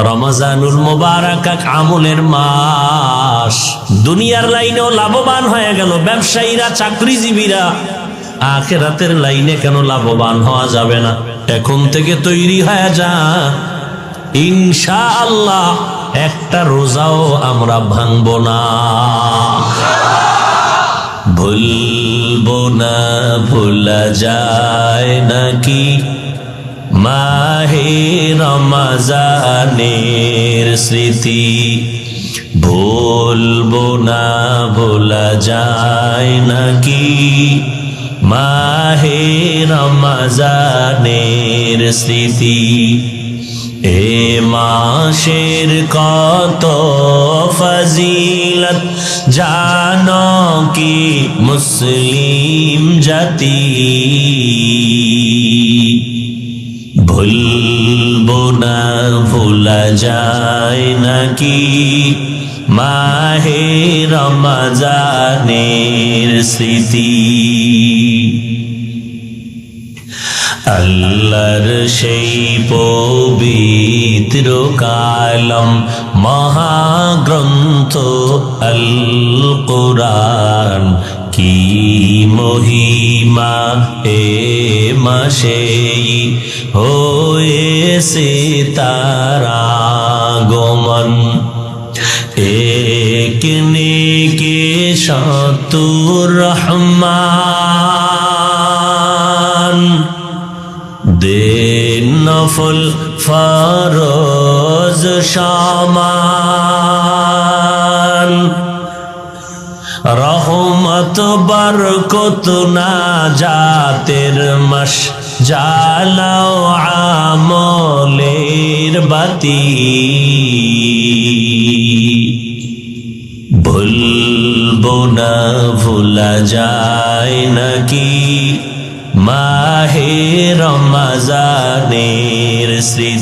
রমজানুল মুবারাক আমলের মাস। দুনিয়ার লাইনেও লাভবান হয়ে গেল ব্যবসায়ীরা, চাকরিজীবীরা, আখিরাতের লাইনে কেন লাভবান হওয়া যাবে না? এখন থেকে তৈরি হয়ে যা, ইনশাআল্লাহ একটা রোজাও আমরা ভাঙবো না। ভুলবো না, ভোলা যায় নাকি মাহে রমজানের স্মৃতি? ভুলবো না, ভোলা যায় নাকি মাহে রমজানের স্মৃতি? এ মাসের কত ফজিলত জানো কি মুসলিম জাতি? ভুলবো না, ভোলা যায় নাকি মাহে রমজানের স্মৃতি? আল্লাহর সেই পবিত্র কালাম মহাগ্রন্থ আল কোরআন, কি মহিমা এ মাসেই হয়েছে তারা আগমন। এক নেকে সত্তুর রহমান, দেন নফল ফরজ সমান। রহমত বরকত না জাতের মাস, জ্বালাও আমলের বাতি। ভুলবো না, ভোলা যায় নাকি মাহে রমজানের স্মৃতি?